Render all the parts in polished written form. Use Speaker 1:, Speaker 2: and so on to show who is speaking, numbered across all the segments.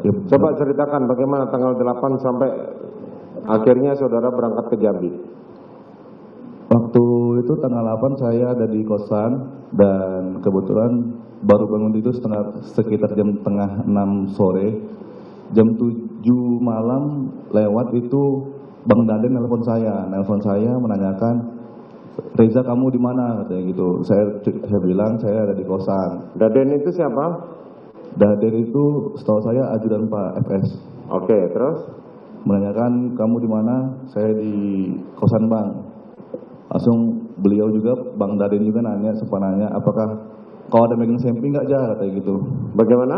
Speaker 1: Coba ceritakan bagaimana tanggal 8 sampai akhirnya saudara berangkat ke Jambi.
Speaker 2: Waktu itu tanggal 8 saya ada di kosan dan kebetulan baru bangun itu sekitar jam setengah 6 sore. Jam 7 malam lewat itu Bang Daden nelpon saya menanyakan, Reza kamu di mana katanya gitu. Saya bilang saya ada di kosan.
Speaker 1: Daden itu siapa?
Speaker 2: Daden itu setahu saya ajudan Pak FS.
Speaker 1: Oke, terus?
Speaker 2: Menanyakan kamu di mana? Saya di kosan Bang. Langsung beliau juga, Bang Daden juga sempat nanya, apakah kau ada megang senpi nggak Jah, katanya gitu.
Speaker 1: Bagaimana?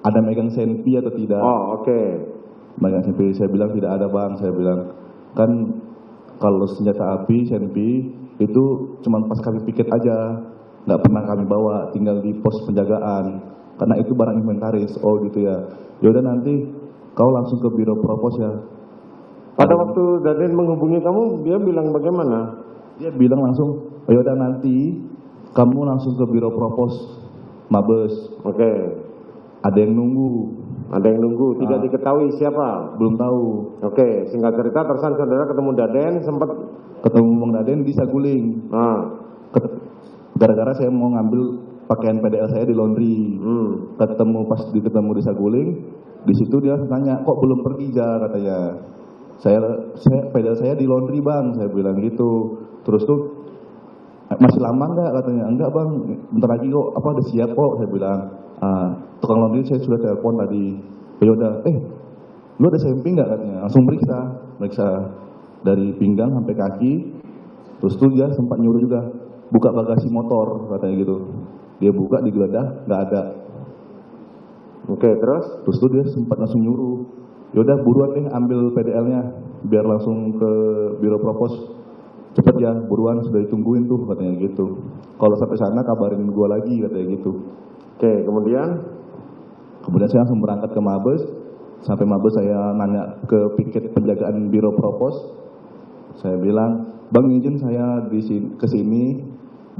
Speaker 2: Ada megang senpi atau tidak?
Speaker 1: Oh, oke.
Speaker 2: Megang senpi, saya bilang tidak ada Bang. Saya bilang, kan kalau senjata api, senpi, itu cuma pas kami piket aja. Nggak pernah kami bawa, tinggal di pos penjagaan. Karena itu barang inventaris. Oh gitu ya. Yaudah nanti kau langsung ke biro propos ya.
Speaker 1: Pada waktu Daden menghubungi kamu, dia bilang bagaimana?
Speaker 2: Dia bilang langsung, oh yaudah nanti kamu langsung ke biro propos Mabes.
Speaker 1: Oke.
Speaker 2: Ada yang nunggu.
Speaker 1: Ada yang nunggu, tidak diketahui siapa?
Speaker 2: Belum tahu.
Speaker 1: Oke, singkat cerita terusan saudara ketemu Daden, sempat
Speaker 2: ketemu Bang Daden di Saguling. Gara-gara saya mau ngambil pakaian PDL saya di laundry. Ketemu di Saguling, di situ dia tanya, kok belum pergi Jah, katanya. Saya PDL saya di laundry Bang, saya bilang gitu. Terus tuh masih lama enggak, katanya. Enggak Bang, bentar lagi kok, udah siap kok, saya bilang. Tukang laundry saya sudah telepon tadi. Ya udah, lu ada samping enggak, katanya. Langsung meriksa dari pinggang sampai kaki. Terus tuh dia sempat nyuruh juga buka bagasi motor, katanya gitu. Dia buka, digeledah, enggak ada.
Speaker 1: Oke, terus?
Speaker 2: Terus tuh dia sempat langsung nyuruh, yaudah buruan ambil PDL-nya biar langsung ke biro propos. Cepet ya, buruan sudah ditungguin tuh, katanya gitu. Kalau sampai sana kabarin gua lagi, katanya gitu.
Speaker 1: Oke, kemudian
Speaker 2: saya langsung berangkat ke Mabes. Sampai Mabes saya nanya ke piket penjagaan biro propos. Saya bilang, Bang izin saya ke sini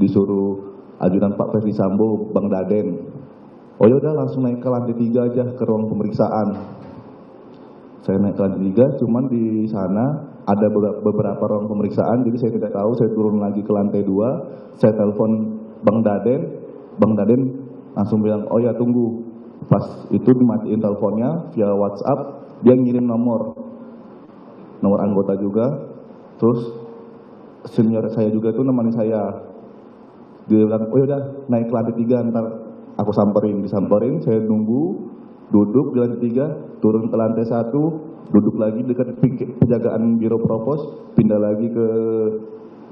Speaker 2: disuruh ajudan Pak Ferdi Sambo, Bang Daden. Oh yaudah langsung naik ke lantai 3 aja ke ruang pemeriksaan. Saya naik ke lantai 3, cuman di sana ada beberapa ruang pemeriksaan, jadi saya tidak tahu, saya turun lagi ke lantai 2, saya telepon Bang Daden langsung bilang, oh ya tunggu. Pas itu dimatiin teleponnya via WhatsApp, dia ngirim nomor anggota juga, terus senior saya juga itu nemani saya. Dia bilang, oh yaudah naik ke lantai 3, ntar aku disamperin, saya nunggu, duduk di lantai 3, turun ke lantai 1, duduk lagi dekat penjagaan biro propos, pindah lagi ke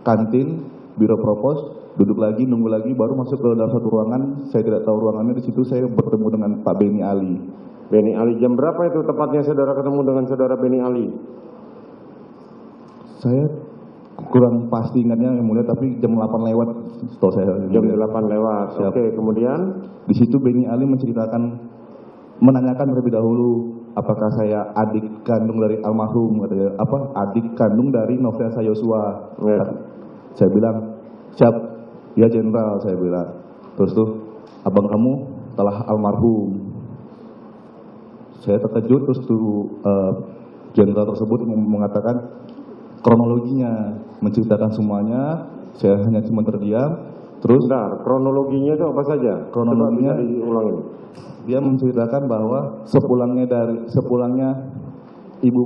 Speaker 2: kantin biro propos, duduk lagi, nunggu lagi, baru masuk ke dalam satu ruangan. Saya tidak tahu ruangannya. Di situ saya bertemu dengan Pak Beni Ali.
Speaker 1: Beni Ali, jam berapa itu tepatnya saudara ketemu dengan saudara Beni Ali?
Speaker 2: Saya kurang pasti ingatnya yang mulia, tapi jam 8 lewat setahu saya.
Speaker 1: Jam 8 lewat. Oke, kemudian
Speaker 2: di situ Beni Ali menanyakan terlebih dahulu, apakah saya adik kandung dari almarhum, katanya, adik kandung dari Nofriansah Yosua. Saya bilang, siap, ya jenderal, saya bilang. Terus tuh, abang kamu telah almarhum. Saya terkejut, terus tuh jenderal tersebut mengatakan kronologinya, menceritakan semuanya. Saya hanya cuma terdiam. Terus,
Speaker 1: kronologinya itu apa saja?
Speaker 2: Kronologinya
Speaker 1: diulangin.
Speaker 2: Dia menceritakan bahwa sepulangnya Ibu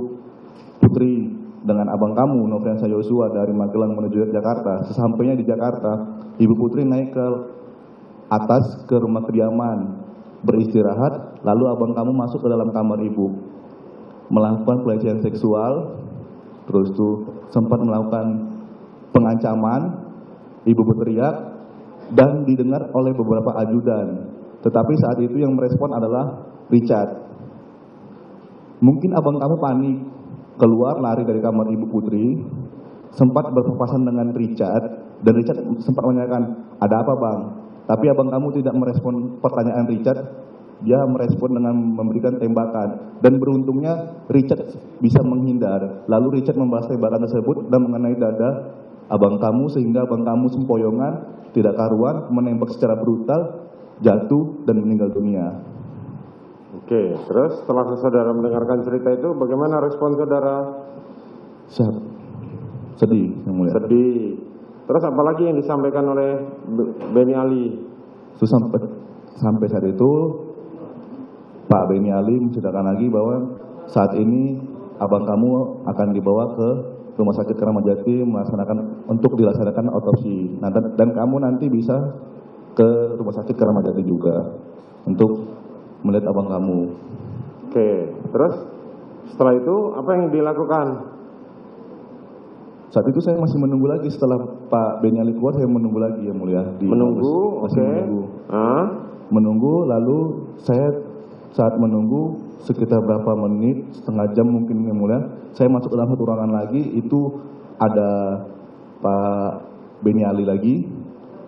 Speaker 2: Putri dengan abang kamu Nofriansah Yosua dari Magelang menuju Jakarta, sesampainya di Jakarta, Ibu Putri naik ke atas ke rumah kediaman beristirahat, lalu abang kamu masuk ke dalam kamar ibu melakukan pelecehan seksual, terus tuh sempat melakukan pengancaman, ibu berteriak dan didengar oleh beberapa ajudan. Tetapi saat itu yang merespon adalah Richard. Mungkin abang kamu panik, keluar lari dari kamar Ibu Putri, sempat berpapasan dengan Richard, dan Richard sempat menanyakan, ada apa bang? Tapi abang kamu tidak merespon pertanyaan Richard, dia merespon dengan memberikan tembakan. Dan beruntungnya Richard bisa menghindar, lalu Richard membalas tembakan tersebut dan mengenai dada abang kamu, sehingga abang kamu sempoyongan, tidak karuan, menembak secara brutal, jatuh dan meninggal dunia.
Speaker 1: Oke, terus setelah saudara mendengarkan cerita itu, bagaimana respon saudara?
Speaker 2: Siap. Sedih, yang mulia.
Speaker 1: Sedih. Terus apa lagi yang disampaikan oleh Beni Ali?
Speaker 2: Terus sampai saat itu Pak Beni Ali menceritakan lagi bahwa saat ini abang kamu akan dibawa ke Rumah Sakit Keramat Jati untuk dilaksanakan otopsi. Nah, dan kamu nanti bisa ke Rumah Sakit Keramat Jati juga untuk melihat abang kamu.
Speaker 1: Oke, terus setelah itu apa yang dilakukan?
Speaker 2: Saat itu saya masih menunggu lagi, setelah Pak Beni Ali keluar saya menunggu lagi, yang mulia.
Speaker 1: Menunggu,
Speaker 2: masih
Speaker 1: oke.
Speaker 2: Menunggu, lalu saya saat menunggu sekitar berapa menit, setengah jam mungkin, yang mulia, saya masuk dalam satu ruangan lagi, itu ada Pak Beni Ali lagi,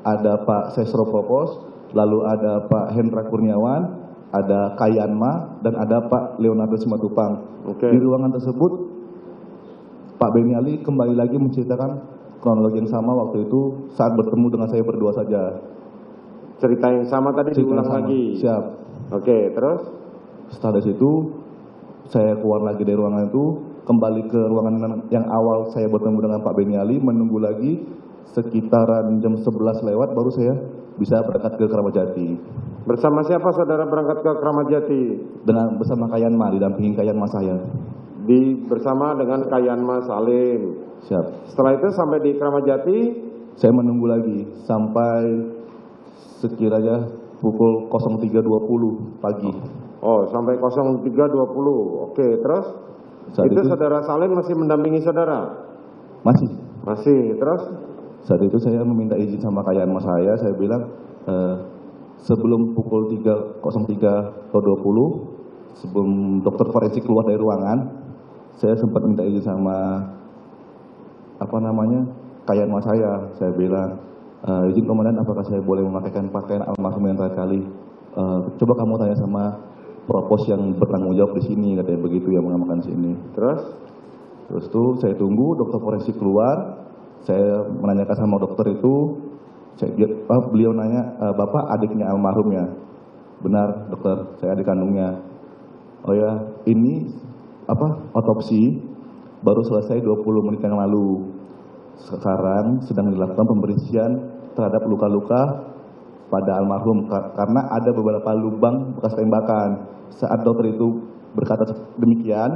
Speaker 2: ada Pak Sesro Propos, lalu ada Pak Hendra Kurniawan, ada Kayanma, dan ada Pak Leonardo Simatupang.
Speaker 1: Oke.
Speaker 2: Di ruangan tersebut Pak Beni Ali kembali lagi menceritakan kronologi yang sama waktu itu saat bertemu dengan saya berdua saja.
Speaker 1: Cerita yang sama tadi
Speaker 2: Cerita
Speaker 1: diulang
Speaker 2: yang sama.
Speaker 1: lagi?
Speaker 2: Siap.
Speaker 1: Oke, terus?
Speaker 2: Setelah dari situ saya keluar lagi dari ruangan itu, kembali ke ruangan yang awal saya bertemu dengan Pak Beni Ali, menunggu lagi sekitaran jam 11 lewat baru saya bisa berangkat ke Keramat Jati.
Speaker 1: Bersama siapa saudara berangkat ke Keramat Jati?
Speaker 2: Bersama Kayanma, didampingi Kayanma saya.
Speaker 1: Bersama dengan Kayanma Salim.
Speaker 2: Siap.
Speaker 1: Setelah itu sampai di Keramat Jati?
Speaker 2: Saya menunggu lagi sampai sekiranya pukul 03.20 pagi.
Speaker 1: Oh, sampai 03.20. Oke, terus?
Speaker 2: Saat
Speaker 1: itu
Speaker 2: itu
Speaker 1: saudara Salim masih mendampingi saudara?
Speaker 2: masih.
Speaker 1: Masih, terus?
Speaker 2: Saat itu saya meminta izin sama Kayanma saya bilang sebelum pukul 03.20 sebelum dokter forensik keluar dari ruangan, saya sempat minta izin sama Kayanma saya bilang, izin komandan, apakah saya boleh memakaikan pakaian almarhum yang terakhir kali? Coba kamu tanya sama propos yang bertanggung jawab di sini, katanya begitu, yang mengamankan sini. Terus tuh saya tunggu dokter forensik keluar, saya menanyakan sama dokter itu, beliau nanya, bapak adiknya almarhum ya? Benar dokter, saya adik kandungnya. Oh ya, ini otopsi baru selesai 20 menit yang lalu. Sekarang sedang dilakukan pembersihan terhadap luka-luka pada almarhum karena ada beberapa lubang bekas tembakan. Saat dokter itu berkata demikian,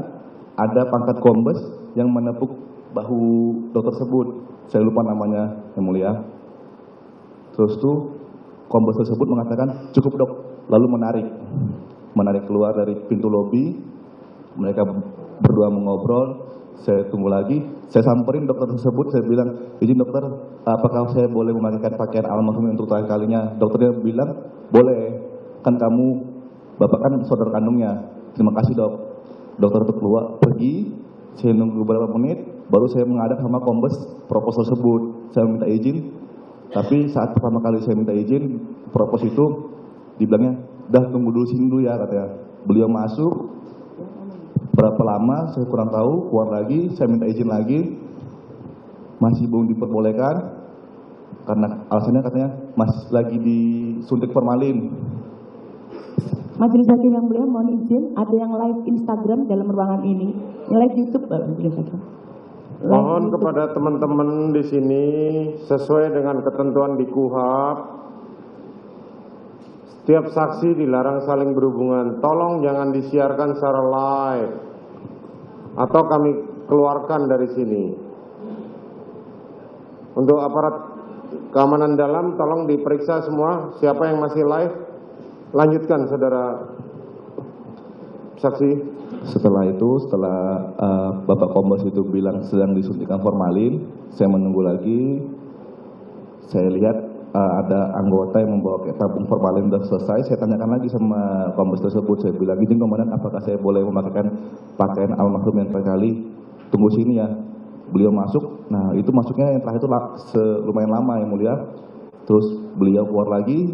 Speaker 2: ada pangkat kombes yang menepuk bahu dokter tersebut. Saya lupa namanya, yang mulia. Terus tuh kombes tersebut mengatakan cukup dok, lalu menarik keluar dari pintu lobi. Mereka berdua mengobrol. Saya tunggu lagi, saya samperin dokter tersebut, saya bilang, izin dokter, apakah saya boleh memakaikan pakaian almarhum untuk terakhir kalinya? Dokternya bilang, boleh, kan kamu, bapak kan saudara kandungnya. Terima kasih dok. Dokter itu keluar, pergi, saya nunggu beberapa menit, baru saya menghadap sama kombes propos tersebut. Saya minta izin, tapi saat pertama kali saya minta izin, propos itu dibilangnya, dah tunggu dulu sini dulu ya, katanya. Beliau masuk, berapa lama saya kurang tahu, keluar lagi, saya minta izin lagi, masih belum diperbolehkan, karena alasannya katanya masih lagi disuntik formalin.
Speaker 3: Majelis Hakim yang mulia, mohon izin, ada yang live Instagram dalam ruangan ini, yang live YouTube, Majelis Hakim.
Speaker 1: Mohon kepada teman-teman di sini, sesuai dengan ketentuan di KUHAP, setiap saksi dilarang saling berhubungan. Tolong jangan disiarkan secara live atau kami keluarkan dari sini. Untuk aparat keamanan dalam, tolong diperiksa semua. Siapa yang masih live, lanjutkan saudara saksi.
Speaker 2: Setelah Bapak Kombes itu bilang sedang disuntikan formalin, saya menunggu lagi. Saya lihat ada anggota yang membawa tabung formalin sudah selesai. Saya tanyakan lagi sama kombes tersebut. Saya bilang, izin komandan, apakah saya boleh memakaikan pakaian almarhum yang terakhir kali? Tunggu sini ya. Beliau masuk. Nah, itu masuknya yang terakhir itu lumayan lama, yang mulia. Terus beliau keluar lagi.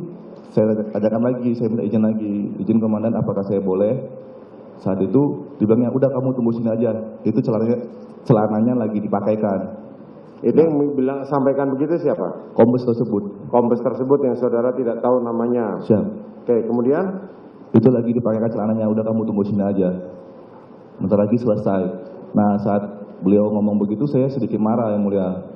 Speaker 2: Saya tanyakan lagi, saya minta izin lagi. Izin komandan, apakah saya boleh? Saat itu dibilangnya, udah kamu tunggu sini aja. Itu celananya lagi dipakaikan.
Speaker 1: Itu yang bilang sampaikan begitu siapa?
Speaker 2: Kombes tersebut.
Speaker 1: Kombes tersebut yang saudara tidak tahu namanya.
Speaker 2: Siap.
Speaker 1: Oke, kemudian
Speaker 2: Itu lagi dipakaikan celananya, udah kamu tunggu sini aja. Bentar lagi selesai. Nah saat beliau ngomong begitu saya sedikit marah yang mulia.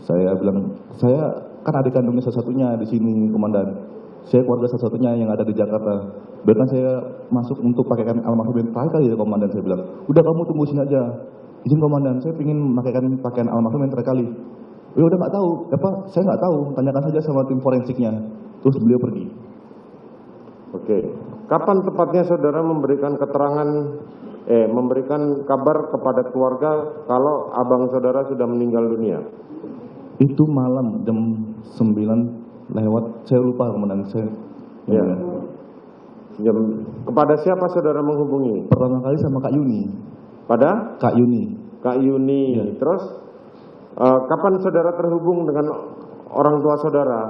Speaker 2: Saya bilang, saya kan adik kandungnya satu-satunya di sini komandan. Saya keluarga satu-satunya yang ada di Jakarta. Bahkan saya masuk untuk pakaikan almarhum yang terakhir kali ya komandan, saya bilang. Udah kamu tunggu sini aja. Izin komandan, saya ingin memakaikan pakaian almarhum yang terakhir kali. Ya udah nggak tahu, saya nggak tahu. Tanyakan saja sama tim forensiknya. Terus beliau pergi.
Speaker 1: Oke. Kapan tepatnya saudara memberikan keterangan, memberikan kabar kepada keluarga kalau abang saudara sudah meninggal dunia?
Speaker 2: Itu malam jam 9 lewat, saya lupa komandan saya.
Speaker 1: Ya. Kepada siapa saudara menghubungi?
Speaker 2: Pertama kali sama Kak Yuni.
Speaker 1: Pada?
Speaker 2: Kak Yuni.
Speaker 1: Kak Yuni.
Speaker 2: Ya.
Speaker 1: Terus kapan saudara terhubung dengan orang tua saudara?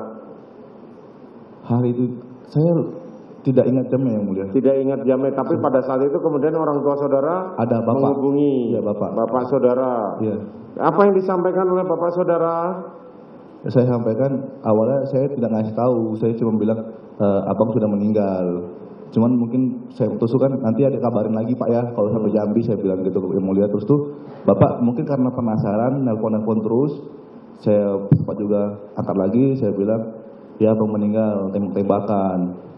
Speaker 2: Hari itu saya tidak ingat jamnya yang mulia.
Speaker 1: Tidak ingat jamnya, tapi pada saat itu kemudian orang tua saudara
Speaker 2: ada bapak
Speaker 1: menghubungi
Speaker 2: ya,
Speaker 1: bapak saudara.
Speaker 2: Iya.
Speaker 1: Apa yang disampaikan oleh bapak saudara?
Speaker 2: Saya sampaikan awalnya saya tidak ngasih tahu, saya cuma bilang abang sudah meninggal. Cuman mungkin saya utuskan nanti ada kabarin lagi Pak ya kalau sampai Jambi, saya bilang gitu yang mulia. Terus tuh bapak mungkin karena penasaran nelpon terus, saya sempat juga angkat lagi, saya bilang ya abang meninggal tembak-tembakan.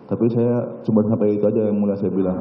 Speaker 2: Tapi saya cuma sampai itu aja yang mulia saya bilang.